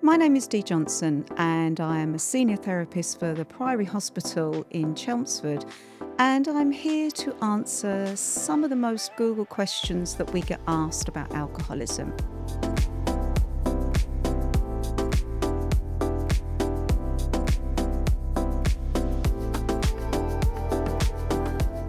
My name is Dee Johnson and I am a senior therapist for the Priory Hospital in Chelmsford, and I'm here to answer some of the most Google questions that we get asked about alcoholism.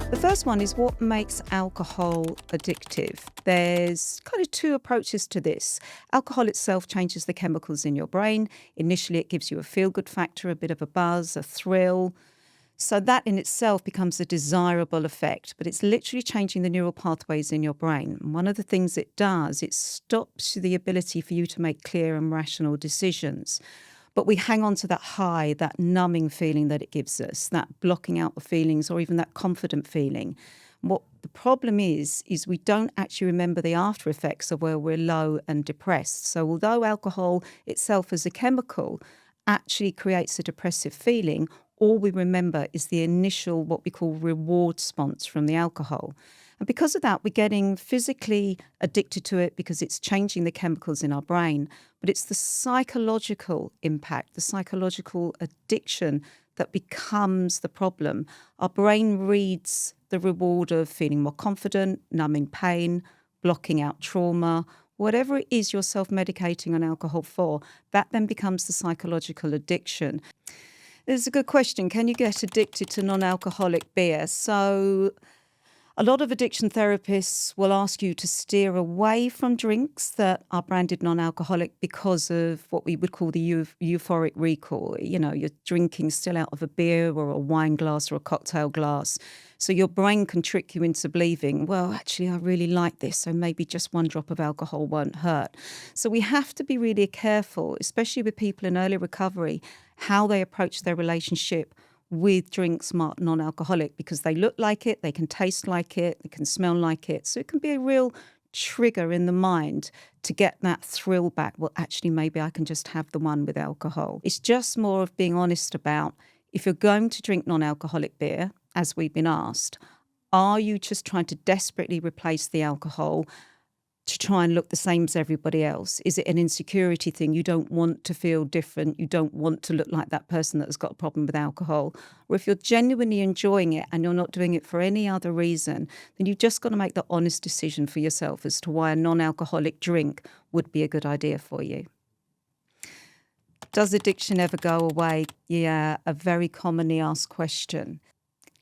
The first one is, what makes alcohol addictive? There's kind of two approaches to this. Alcohol itself changes the chemicals in your brain. Initially, it gives you a feel-good factor, a bit of a buzz, a thrill. So that in itself becomes a desirable effect, but it's literally changing the neural pathways in your brain. And one of the things it does, it stops the ability for you to make clear and rational decisions. But we hang on to that high, that numbing feeling that it gives us, that blocking out the feelings, or even that confident feeling. What the problem is we don't actually remember the after effects of where we're low and depressed. So although alcohol itself as a chemical actually creates a depressive feeling, all we remember is the initial, what we call reward response from the alcohol. And because of that, we're getting physically addicted to it because it's changing the chemicals in our brain. But it's the psychological impact, the psychological addiction that becomes the problem. Our brain reads the reward of feeling more confident, numbing pain, blocking out trauma, whatever it is you're self-medicating on alcohol for, that then becomes the psychological addiction. This is a good question. Can you get addicted to non-alcoholic beer? So a lot of addiction therapists will ask you to steer away from drinks that are branded non-alcoholic because of what we would call the euphoric recall. You know, you're drinking still out of a beer or a wine glass or a cocktail glass. So your brain can trick you into believing, well, actually, I really like this, so maybe just one drop of alcohol won't hurt. So we have to be really careful, especially with people in early recovery, how they approach their relationship with drinks marked non-alcoholic, because they look like it, they can taste like it, they can smell like it. So it can be a real trigger in the mind to get that thrill back. Well, actually, maybe I can just have the one with alcohol. It's just more of being honest about, if you're going to drink non-alcoholic beer, as we've been asked, are you just trying to desperately replace the alcohol to try and look the same as everybody else? Is it an insecurity thing? You don't want to feel different. You don't want to look like that person that has got a problem with alcohol. Or if you're genuinely enjoying it and you're not doing it for any other reason, then you've just got to make the honest decision for yourself as to why a non-alcoholic drink would be a good idea for you. Does addiction ever go away? Yeah, a very commonly asked question.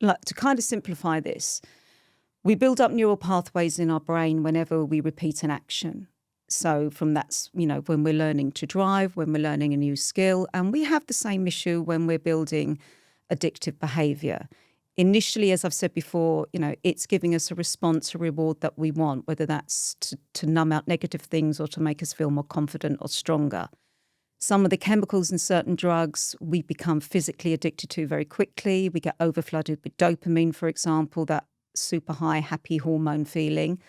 Like, to kind of simplify this, we build up neural pathways in our brain whenever we repeat an action. So from that's, when we're learning to drive, when we're learning a new skill, and we have the same issue when we're building addictive behavior. Initially, as I've said before, it's giving us a response, a reward that we want, whether that's to numb out negative things or to make us feel more confident or stronger. Some of the chemicals in certain drugs we become physically addicted to very quickly. We get overflooded with dopamine, for example, that super high happy hormone feeling.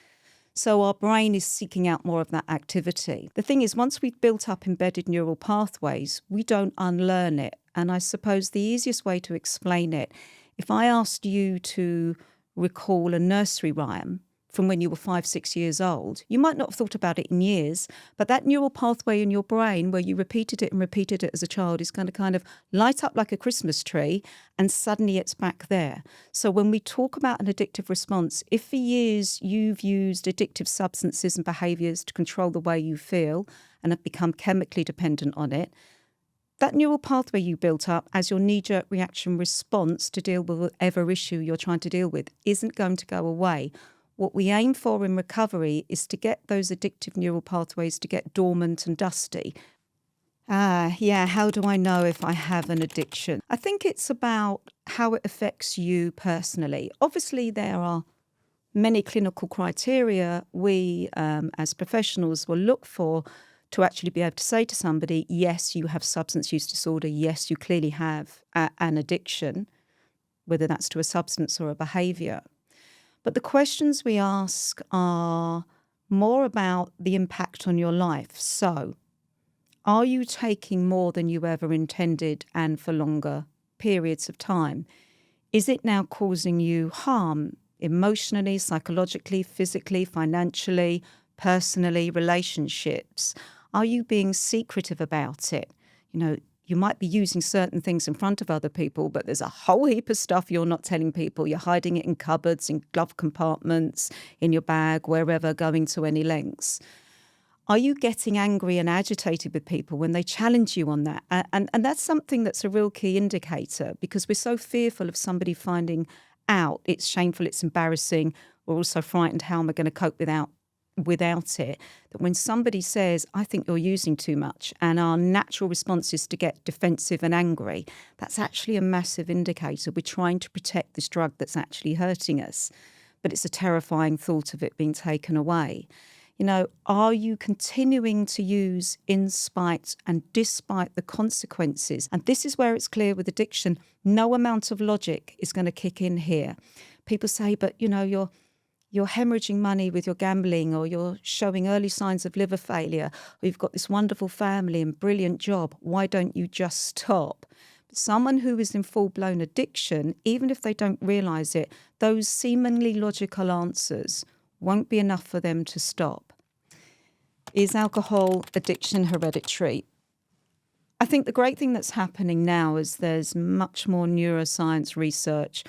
So our brain is seeking out more of that activity. The thing is, once we've built up embedded neural pathways, we don't unlearn it. And I suppose the easiest way to explain it, if I asked you to recall a nursery rhyme from when you were 5, 6 years old, you might not have thought about it in years, but that neural pathway in your brain where you repeated it and repeated it as a child is going to kind of light up like a Christmas tree, and suddenly it's back there. So when we talk about an addictive response, if for years you've used addictive substances and behaviours to control the way you feel and have become chemically dependent on it, that neural pathway you built up as your knee-jerk reaction response to deal with whatever issue you're trying to deal with isn't going to go away. What we aim for in recovery is to get those addictive neural pathways to get dormant and dusty. How do I know if I have an addiction? I think it's about how it affects you personally. Obviously, there are many clinical criteria we as professionals will look for to actually be able to say to somebody, yes, you have substance use disorder, yes, you clearly have an addiction, whether that's to a substance or a behaviour. But the questions we ask are more about the impact on your life. So, are you taking more than you ever intended and for longer periods of time? Is it now causing you harm emotionally, psychologically, physically, financially, personally, relationships? Are you being secretive about it? You might be using certain things in front of other people, but there's a whole heap of stuff you're not telling people. You're hiding it in cupboards, in glove compartments, in your bag, wherever, going to any lengths. Are you getting angry and agitated with people when they challenge you on that? And that's something that's a real key indicator, because we're so fearful of somebody finding out. It's shameful, it's embarrassing. We're also frightened, how am I going to cope without it, that when somebody says, I think you're using too much, and our natural response is to get defensive and angry, that's actually a massive indicator. We're trying to protect this drug that's actually hurting us, but it's a terrifying thought of it being taken away. Are you continuing to use in spite and despite the consequences? And this is where it's clear with addiction, no amount of logic is going to kick in here. People say, but you're hemorrhaging money with your gambling, or you're showing early signs of liver failure, or you've got this wonderful family and brilliant job. Why don't you just stop? Someone who is in full-blown addiction, even if they don't realise it, those seemingly logical answers won't be enough for them to stop. Is alcohol addiction hereditary? I think the great thing that's happening now is there's much more neuroscience research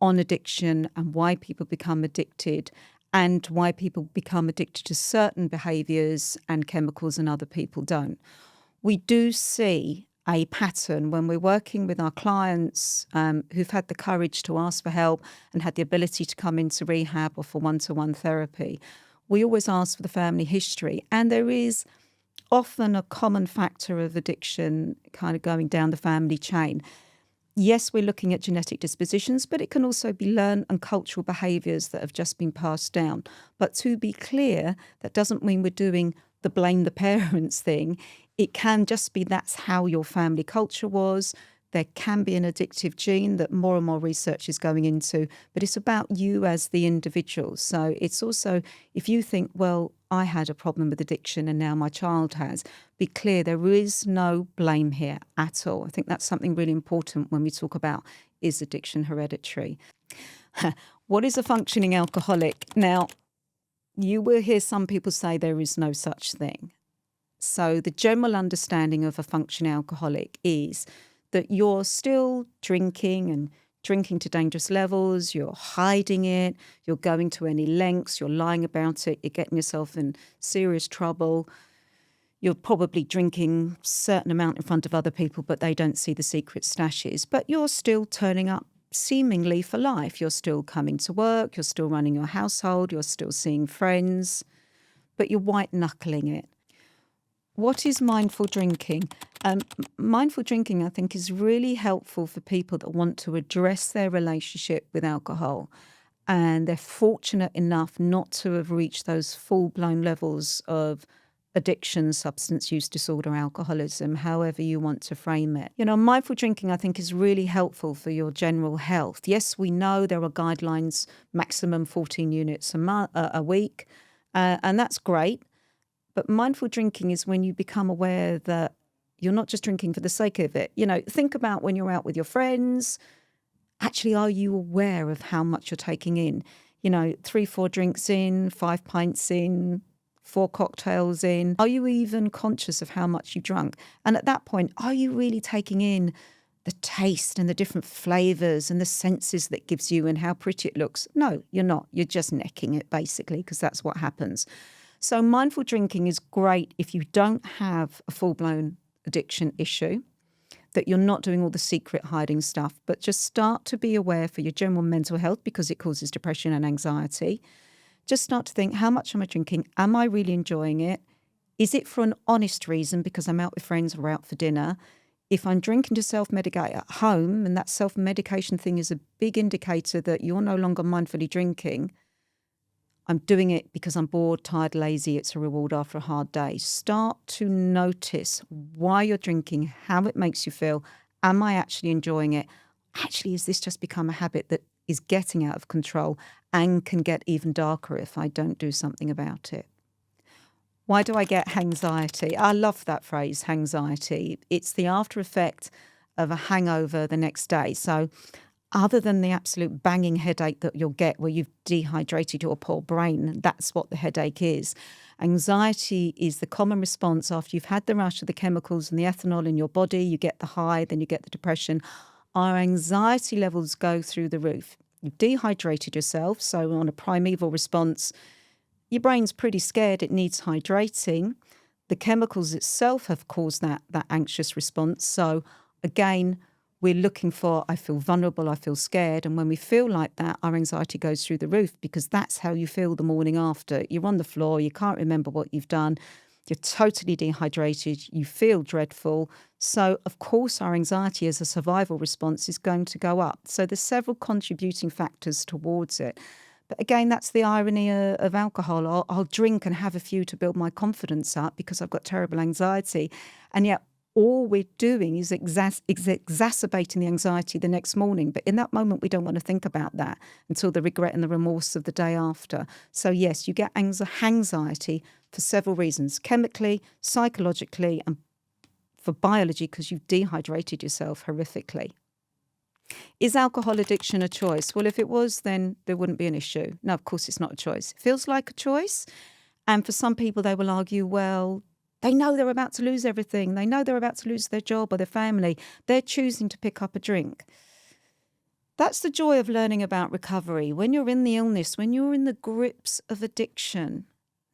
on addiction and why people become addicted, and why people become addicted to certain behaviours and chemicals and other people don't. We do see a pattern when we're working with our clients who've had the courage to ask for help and had the ability to come into rehab or for one-to-one therapy. We always ask for the family history, and there is often a common factor of addiction kind of going down the family chain. Yes, we're looking at genetic dispositions, but it can also be learned and cultural behaviours that have just been passed down. But to be clear, that doesn't mean we're doing the blame the parents thing. It can just be that's how your family culture was. There can be an addictive gene that more and more research is going into, but it's about you as the individual. So it's also, if you think, well, I had a problem with addiction and now my child has, be clear, there is no blame here at all. I think that's something really important when we talk about, is addiction hereditary? What is a functioning alcoholic? Now, you will hear some people say there is no such thing. So the general understanding of a functioning alcoholic is that you're still drinking to dangerous levels, you're hiding it, you're going to any lengths, you're lying about it, you're getting yourself in serious trouble. You're probably drinking a certain amount in front of other people, but they don't see the secret stashes. But you're still turning up seemingly for life. You're still coming to work, you're still running your household, you're still seeing friends, but you're white-knuckling it. What is mindful drinking? Mindful drinking, I think, is really helpful for people that want to address their relationship with alcohol, and they're fortunate enough not to have reached those full-blown levels of addiction, substance use disorder, alcoholism, however you want to frame it. Mindful drinking, I think, is really helpful for your general health. Yes, we know there are guidelines, maximum 14 units a week, and that's great. But mindful drinking is when you become aware that you're not just drinking for the sake of it. Think about when you're out with your friends. Actually, are you aware of how much you're taking in? 3-4 drinks in, 5 pints in, 4 cocktails in. Are you even conscious of how much you drunk? And at that point, are you really taking in the taste and the different flavours and the senses that gives you and how pretty it looks? No, you're not. You're just necking it, basically, because that's what happens. So mindful drinking is great if you don't have a full-blown addiction issue, that you're not doing all the secret hiding stuff, but just start to be aware for your general mental health, because it causes depression and anxiety. Just start to think, how much am I drinking? Am I really enjoying it? Is it for an honest reason, because I'm out with friends or out for dinner? If I'm drinking to self-medicate at home, and that self-medication thing is a big indicator that you're no longer mindfully drinking, I'm doing it because I'm bored, tired, lazy. It's a reward after a hard day. Start to notice why you're drinking, how it makes you feel. Am I actually enjoying it? Actually, has this just become a habit that is getting out of control and can get even darker if I don't do something about it? Why do I get hangxiety? I love that phrase, hangxiety. It's the after effect of a hangover the next day. So other than the absolute banging headache that you'll get where you've dehydrated your poor brain. That's what the headache is. Anxiety is the common response after you've had the rush of the chemicals and the ethanol in your body. You get the high, then you get the depression. Our anxiety levels go through the roof. You've dehydrated yourself, so on a primeval response, your brain's pretty scared, it needs hydrating. The chemicals itself have caused that anxious response. So again, we're looking for, I feel vulnerable, I feel scared. And when we feel like that, our anxiety goes through the roof, because that's how you feel the morning after. You're on the floor, you can't remember what you've done, you're totally dehydrated, you feel dreadful. So of course our anxiety as a survival response is going to go up. So there's several contributing factors towards it. But again, that's the irony of alcohol. I'll drink and have a few to build my confidence up because I've got terrible anxiety. And yet all we're doing is exacerbating the anxiety the next morning. But in that moment, we don't want to think about that until the regret and the remorse of the day after. So yes, you get anxiety for several reasons: chemically, psychologically, and for biology, because you've dehydrated yourself horrifically. Is alcohol addiction a choice? Well, if it was, then there wouldn't be an issue. No, of course it's not a choice. It feels like a choice. And for some people, they will argue, well, they know they're about to lose everything. They know they're about to lose their job or their family. They're choosing to pick up a drink. That's the joy of learning about recovery. When you're in the illness, when you're in the grips of addiction,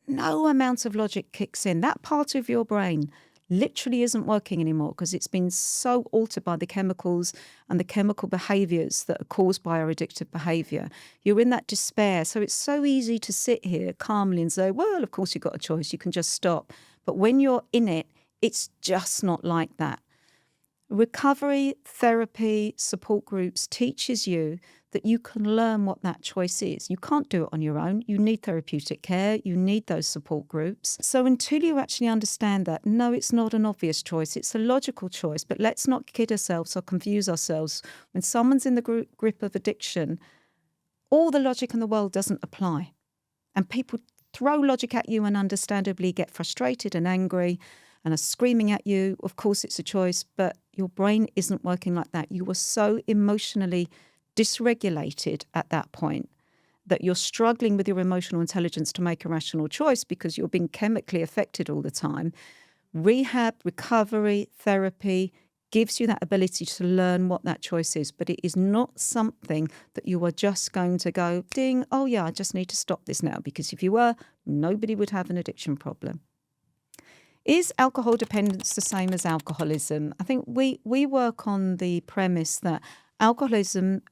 no amount of logic kicks in. That part of your brain literally isn't working anymore because it's been so altered by the chemicals and the chemical behaviours that are caused by our addictive behaviour. You're in that despair. So it's so easy to sit here calmly and say, well, of course you've got a choice. You can just stop. But when you're in it, it's just not like that. Recovery, therapy, support groups teaches you that you can learn what that choice is. You can't do it on your own. You need therapeutic care. You need those support groups. So until you actually understand that, no, it's not an obvious choice. It's a logical choice. But let's not kid ourselves or confuse ourselves. When someone's in the grip of addiction, all the logic in the world doesn't apply. And people throw logic at you and understandably get frustrated and angry and are screaming at you. Of course, it's a choice, but your brain isn't working like that. You were so emotionally dysregulated at that point that you're struggling with your emotional intelligence to make a rational choice because you're being chemically affected all the time. Rehab, recovery, therapy gives you that ability to learn what that choice is, but it is not something that you are just going to go, ding, oh yeah, I just need to stop this now, because if you were, nobody would have an addiction problem. Is alcohol dependence the same as alcoholism? I think we work on the premise that alcoholism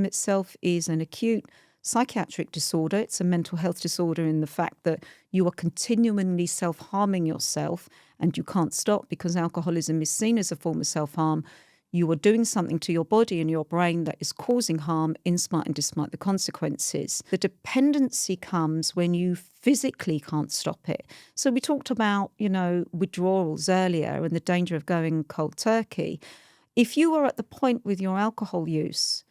itself is an acute psychiatric disorder. It's a mental health disorder in the fact that you are continually self-harming yourself and you can't stop because alcoholism is seen as a form of self-harm. You are doing something to your body and your brain that is causing harm in spite and despite the consequences. The dependency comes when you physically can't stop it. So we talked about, withdrawals earlier and the danger of going cold turkey. If you are at the point with your alcohol use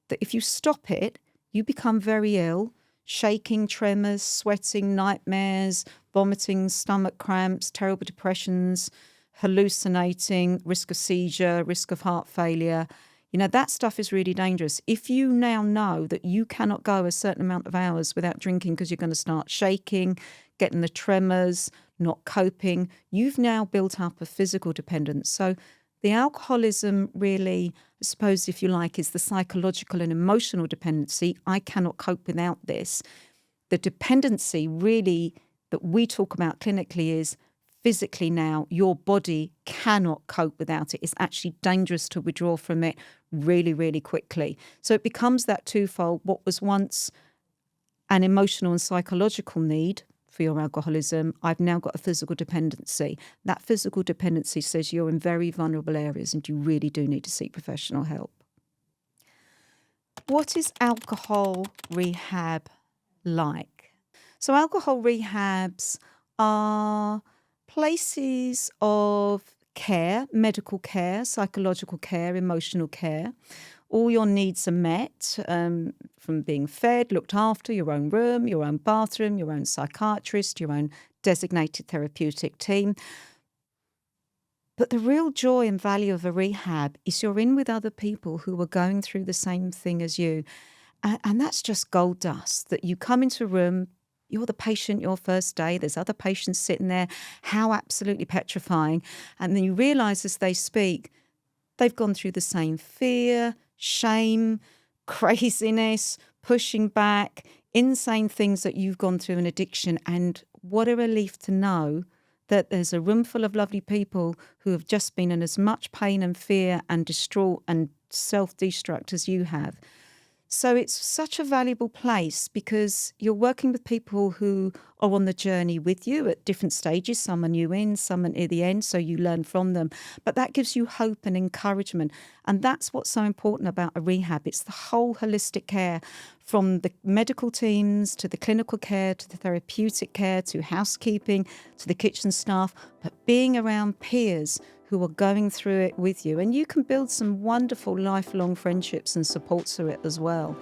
that if you stop it, you become very ill, shaking, tremors, sweating, nightmares, vomiting, stomach cramps, terrible depressions, hallucinating, risk of seizure, risk of heart failure. That stuff is really dangerous. If you now know that you cannot go a certain amount of hours without drinking because you're going to start shaking, getting the tremors, not coping, you've now built up a physical dependence. So the alcoholism really, I suppose, if you like, is the psychological and emotional dependency. I cannot cope without this. The dependency really that we talk about clinically is physically now your body cannot cope without it. It's actually dangerous to withdraw from it really, really quickly. So it becomes that twofold. What was once an emotional and psychological need for your alcoholism, I've now got a physical dependency. That physical dependency says you're in very vulnerable areas and you really do need to seek professional help. What is alcohol rehab like? So alcohol rehabs are places of care, medical care, psychological care, emotional care. All your needs are met, from being fed, looked after, your own room, your own bathroom, your own psychiatrist, your own designated therapeutic team. But the real joy and value of a rehab is you're in with other people who are going through the same thing as you. And that's just gold dust, that you come into a room, you're the patient your first day, there's other patients sitting there, how absolutely petrifying. And then you realise as they speak, they've gone through the same fear, shame, craziness, pushing back, insane things that you've gone through in addiction. And what a relief to know that there's a room full of lovely people who have just been in as much pain and fear and distraught and self-destruct as you have. So it's such a valuable place because you're working with people who are on the journey with you at different stages. Some are new in, some are near the end, so you learn from them. But that gives you hope and encouragement. And that's what's so important about a rehab. It's the whole holistic care, from the medical teams to the clinical care to the therapeutic care to housekeeping to the kitchen staff, but being around peers who are going through it with you. And you can build some wonderful lifelong friendships and supports through it as well.